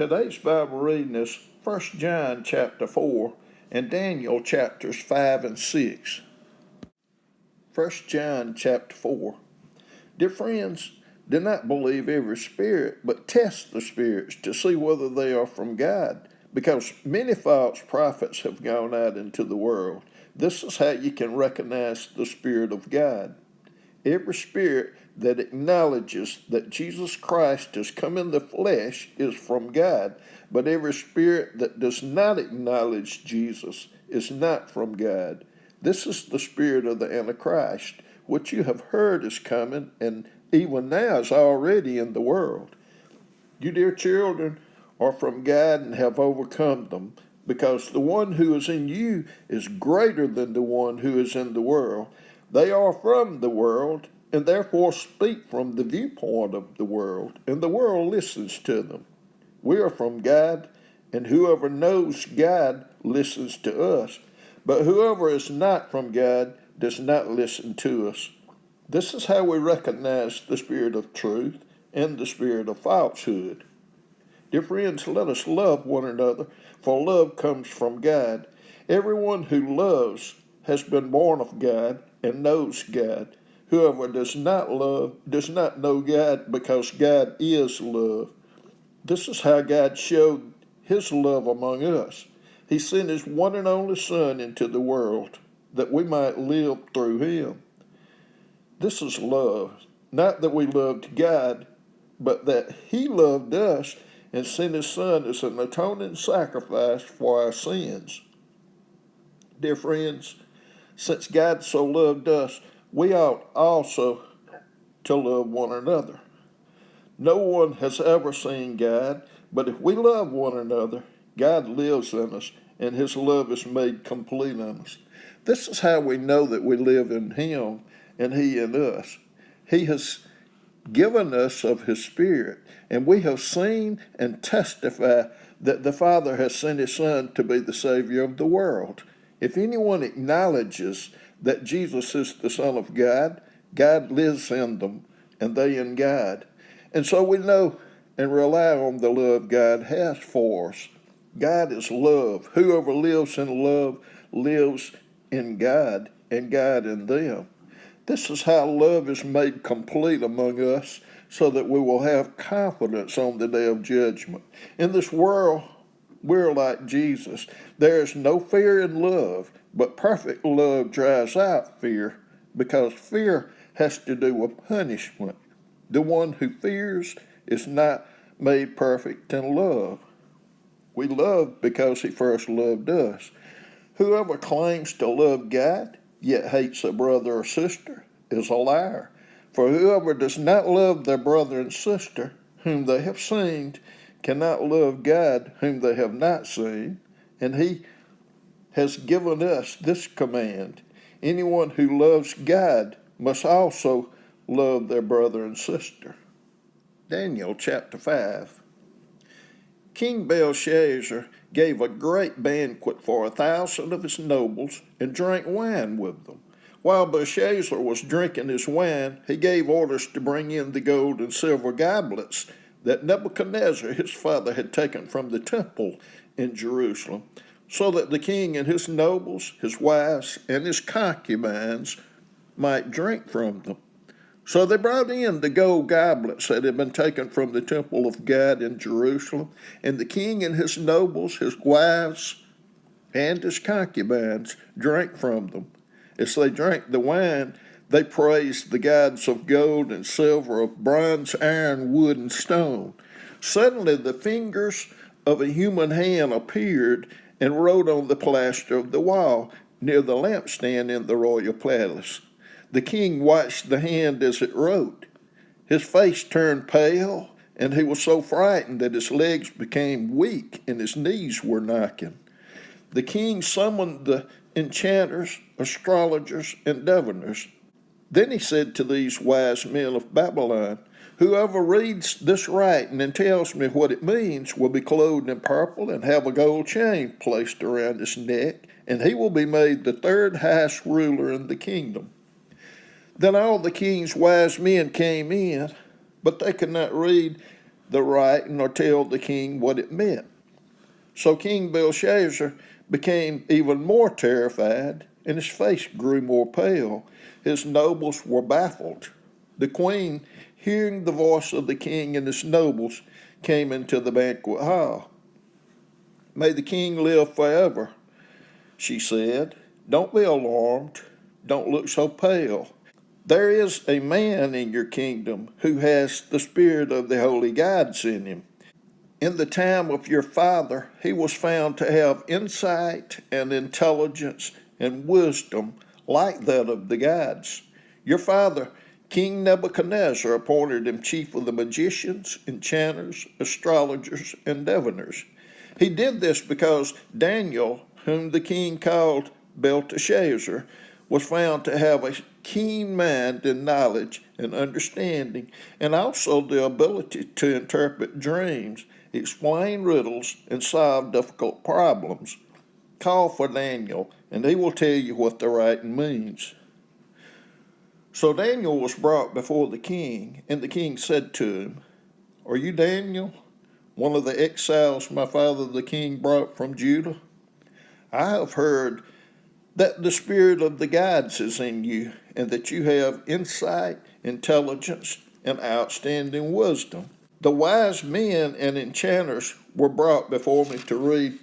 Today's Bible reading is 1 John chapter 4 and Daniel chapters 5 and 6. 1 John chapter 4. Dear friends, do not believe every spirit, but test the spirits to see whether they are from God, because many false prophets have gone out into the world. This is how you can recognize the Spirit of God. Every spirit that acknowledges that Jesus Christ has come in the flesh is from God, but every spirit that does not acknowledge Jesus is not from God. This is the spirit of the Antichrist, which you have heard is coming, and even now is already in the world. You, dear children, are from God and have overcome them, because the one who is in you is greater than the one who is in the world. They are from the world, and therefore speak from the viewpoint of the world, and the world listens to them. We are from God, and whoever knows God listens to us, but whoever is not from God does not listen to us. This is how we recognize the spirit of truth and the spirit of falsehood. Dear friends, let us love one another, for love comes from God. Everyone who loves has been born of God and knows God. Whoever does not love does not know God, because God is love. This is how God showed his love among us. He sent his one and only Son into the world, that we might live through him. This is love, not that we loved God, but that he loved us and sent his Son as an atoning sacrifice for our sins. Dear friends, since God so loved us, we ought also to love one another. No one has ever seen God, but if we love one another, God lives in us, and his love is made complete in us. This is how we know that we live in him and he in us. He has given us of his Spirit, and we have seen and testify that the Father has sent his Son to be the Savior of the world. If anyone acknowledges that Jesus is the Son of God, God lives in them, and they in God. And so we know and rely on the love God has for us. God is love. Whoever lives in love lives in God, and God in them. This is how love is made complete among us, so that we will have confidence on the day of judgment. In this world, we're like Jesus. There is no fear in love, but perfect love drives out fear, because fear has to do with punishment. The one who fears is not made perfect in love. We love because he first loved us. Whoever claims to love God, yet hates a brother or sister, is a liar. For whoever does not love their brother and sister, whom they have seen, cannot love God, whom they have not seen. And he has given us this command: anyone who loves God must also love their brother and sister. Daniel chapter 5. King Belshazzar gave a great banquet for 1,000 of his nobles, and drank wine with them. While Belshazzar was drinking his wine, he gave orders to bring in the gold and silver goblets that Nebuchadnezzar his father had taken from the temple in Jerusalem, so that the king and his nobles, his wives, and his concubines might drink from them. So they brought in the gold goblets that had been taken from the temple of God in Jerusalem, and the king and his nobles, his wives, and his concubines drank from them. As they drank the wine, they praised the gods of gold and silver, of bronze, iron, wood, and stone. Suddenly the fingers of a human hand appeared and wrote on the plaster of the wall near the lampstand in the royal palace. The king watched the hand as it wrote. His face turned pale, and he was so frightened that his legs became weak and his knees were knocking. The king summoned the enchanters, astrologers, and diviners. Then he said to these wise men of Babylon, whoever reads this writing and tells me what it means will be clothed in purple and have a gold chain placed around his neck, and he will be made the third highest ruler in the kingdom. Then all the king's wise men came in, but they could not read the writing or tell the king what it meant. So King Belshazzar became even more terrified, and his face grew more pale. His nobles were baffled. The queen, hearing the voice of the king and his nobles, came into the banquet hall. "May the king live forever," she said. "Don't be alarmed. Don't look so pale. There is a man in your kingdom who has the spirit of the holy gods in him. In the time of your father, he was found to have insight and intelligence and wisdom like that of the gods. Your father, King Nebuchadnezzar, appointed him chief of the magicians, enchanters, astrologers, and diviners. He did this because Daniel, whom the king called Belteshazzar, was found to have a keen mind and knowledge and understanding, and also the ability to interpret dreams, explain riddles, and solve difficult problems. Call for Daniel, and he will tell you what the writing means." So Daniel was brought before the king, and the king said to him, "Are you Daniel, one of the exiles my father the king brought from Judah? I have heard that the spirit of the gods is in you, and that you have insight, intelligence, and outstanding wisdom. The wise men and enchanters were brought before me to read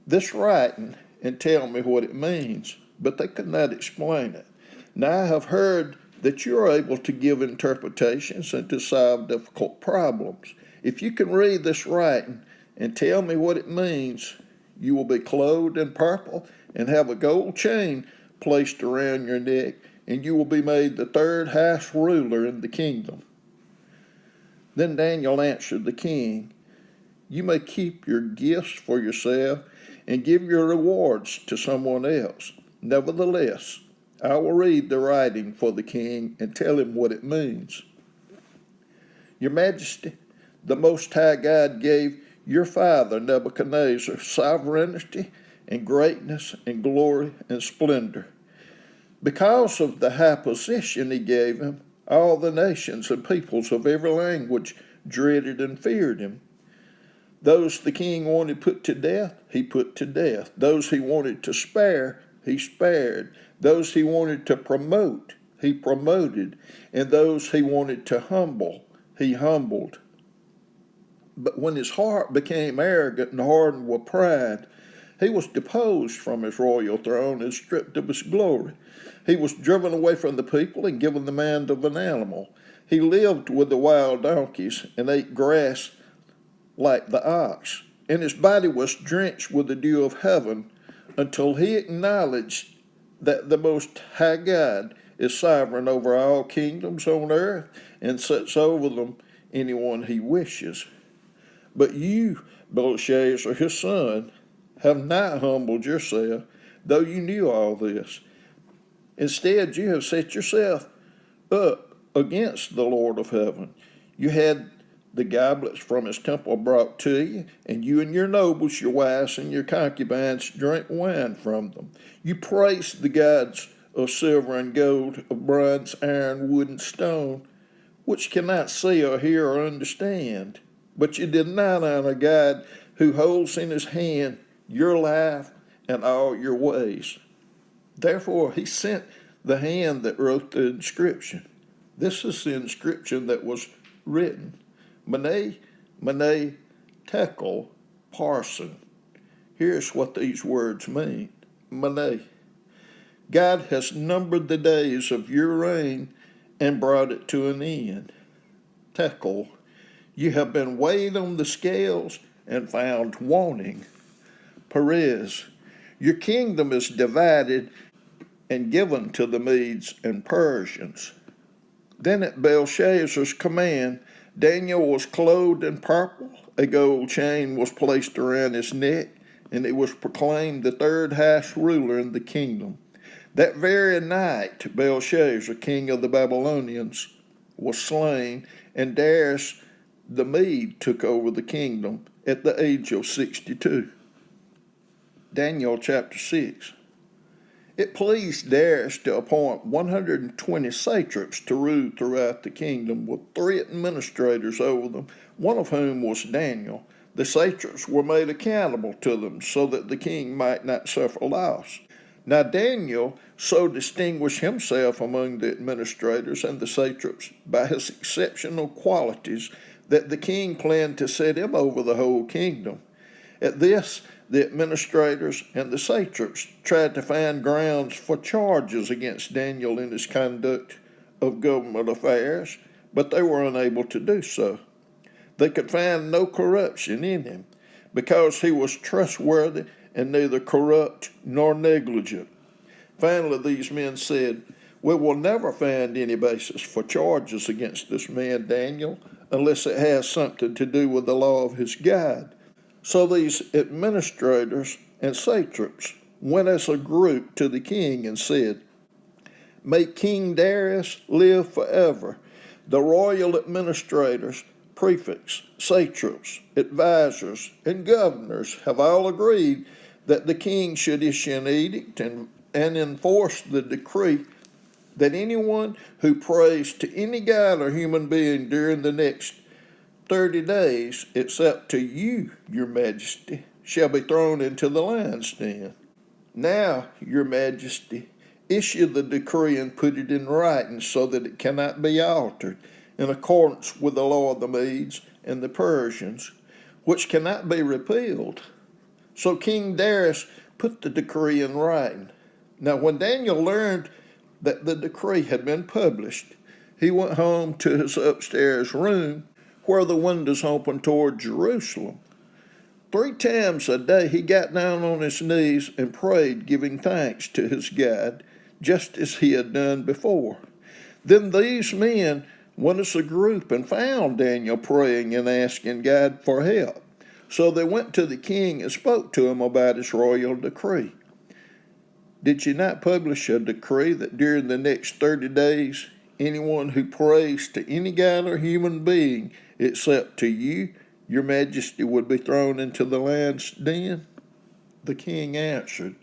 this writing and tell me what it means, but they could not explain it. Now I have heard that you are able to give interpretations and to solve difficult problems. If you can read this writing and tell me what it means, you will be clothed in purple and have a gold chain placed around your neck, and you will be made the third highest ruler in the kingdom." Then Daniel answered the king, "You may keep your gifts for yourself and give your rewards to someone else. Nevertheless, I will read the writing for the king and tell him what it means. Your Majesty, the Most High God gave your father Nebuchadnezzar sovereignty and greatness and glory and splendor. Because of the high position he gave him, all the nations and peoples of every language dreaded and feared him. Those the king wanted put to death, he put to death. Those he wanted to spare, he spared. Those he wanted to promote, he promoted. And those he wanted to humble, he humbled. But when his heart became arrogant and hardened with pride, he was deposed from his royal throne and stripped of his glory. He was driven away from the people and given the mind of an animal. He lived with the wild donkeys and ate grass like the ox, and his body was drenched with the dew of heaven until he acknowledged that the Most High God is sovereign over all kingdoms on earth and sets over them anyone he wishes. But you, Belshazzar, his son, have not humbled yourself, though you knew all this. Instead, you have set yourself up against the Lord of heaven. You had the goblets from his temple brought to you, and you and your nobles, your wives, and your concubines drank wine from them. You praised the gods of silver and gold, of bronze, iron, wood, and stone, which cannot see or hear or understand. But you did not honor God, who holds in his hand your life and all your ways. Therefore, he sent the hand that wrote the inscription. This is the inscription that was written: Mene, Mene, Tekel, Parson. Here's what these words mean. Mene, God has numbered the days of your reign and brought it to an end. Tekel, you have been weighed on the scales and found wanting. Perez, your kingdom is divided and given to the Medes and Persians. Then at Belshazzar's command, Daniel was clothed in purple, a gold chain was placed around his neck, and he was proclaimed the third highest ruler in the kingdom. That very night, Belshazzar, king of the Babylonians, was slain, and Darius the Mede took over the kingdom at the age of 62. Daniel chapter 6. It pleased Darius to appoint 120 satraps to rule throughout the kingdom, with 3 administrators over them, one of whom was Daniel. The satraps were made accountable to them so that the king might not suffer loss. Now Daniel so distinguished himself among the administrators and the satraps by his exceptional qualities that the king planned to set him over the whole kingdom. At this, the administrators and the satraps tried to find grounds for charges against Daniel in his conduct of government affairs, but they were unable to do so. They could find no corruption in him, because he was trustworthy and neither corrupt nor negligent. Finally, these men said, "We will never find any basis for charges against this man Daniel unless it has something to do with the law of his God." So these administrators and satraps went as a group to the king and said, "May King Darius live forever. The royal administrators, prefects, satraps, advisors, and governors have all agreed that the king should issue an edict and enforce the decree that anyone who prays to any god or human being during the next 30 days, except to you, your majesty, shall be thrown into the lion's den. Now, your majesty, issue the decree and put it in writing so that it cannot be altered, in accordance with the law of the Medes and the Persians, which cannot be repealed." So King Darius put the decree in writing. Now when Daniel learned that the decree had been published, he went home to his upstairs room where the windows opened toward Jerusalem. 3 times a day he got down on his knees and prayed, giving thanks to his God, just as he had done before. Then these men went as a group and found Daniel praying and asking God for help. So they went to the king and spoke to him about his royal decree. "Did you not publish a decree that during the next 30 days, anyone who prays to any god or human being except to you, your majesty, would be thrown into the lion's den?" The king answered,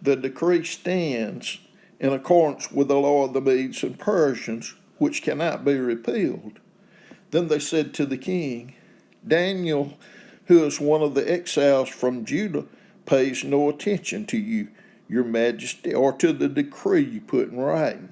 "The decree stands in accordance with the law of the Medes and Persians, which cannot be repealed." Then they said to the king, "Daniel, who is one of the exiles from Judah, pays no attention to you, your majesty, or to the decree you put in writing.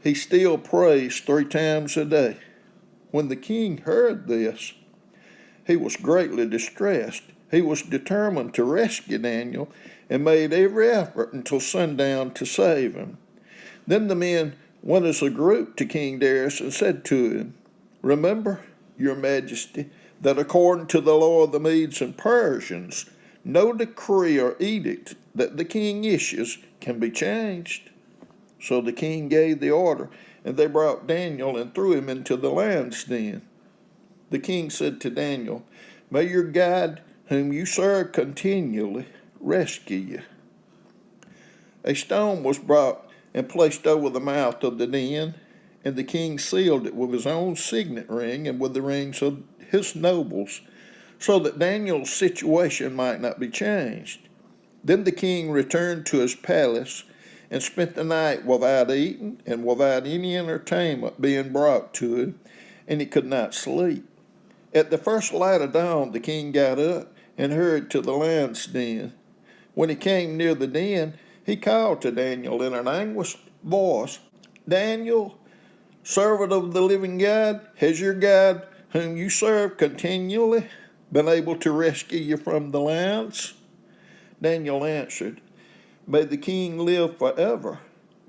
He still prays 3 times a day." When the king heard this, he was greatly distressed. He was determined to rescue Daniel and made every effort until sundown to save him. Then the men went as a group to King Darius and said to him, "Remember, your majesty, that according to the law of the Medes and Persians, no decree or edict that the king issues can be changed." So the king gave the order, and they brought Daniel and threw him into the lion's den. The king said to Daniel, "May your God, whom you serve continually, rescue you." A stone was brought and placed over the mouth of the den, and the king sealed it with his own signet ring and with the rings of his nobles, so that Daniel's situation might not be changed. Then the king returned to his palace and spent the night without eating and without any entertainment being brought to him, and he could not sleep. At the first light of dawn, the king got up and hurried to the lion's den. When he came near the den, he called to Daniel in an anguished voice, "Daniel, servant of the living God, has your God, whom you serve continually, been able to rescue you from the lions?" Daniel answered, "May the king live forever.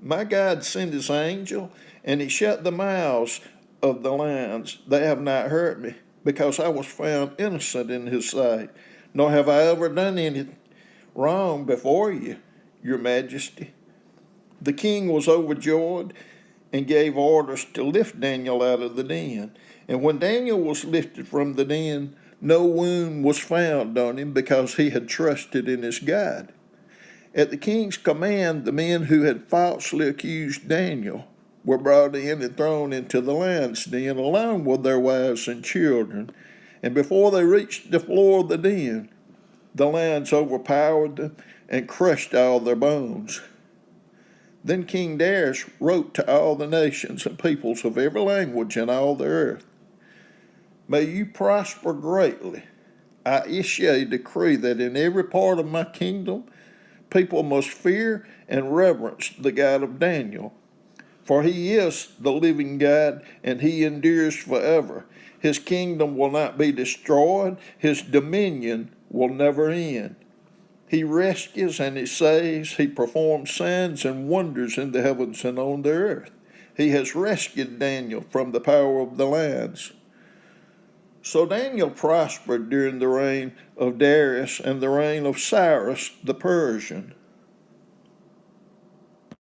My God sent his angel, and he shut the mouths of the lions. They have not hurt me, because I was found innocent in his sight, nor have I ever done any wrong before you, your majesty." The king was overjoyed and gave orders to lift Daniel out of the den. And when Daniel was lifted from the den, no wound was found on him, because he had trusted in his God. At the king's command, the men who had falsely accused Daniel were brought in and thrown into the lion's den, along with their wives and children. And before they reached the floor of the den, the lions overpowered them and crushed all their bones. Then King Darius wrote to all the nations and peoples of every language in all the earth, May you prosper greatly. I issue a decree that in every part of my kingdom people must fear and reverence the God of Daniel. For he is the living God, and he endures forever. His kingdom will not be destroyed, his dominion will never end. He rescues and he saves, he performs signs and wonders in the heavens and on the earth. He has rescued Daniel from the power of the lions. So Daniel prospered during the reign of Darius and the reign of Cyrus the Persian.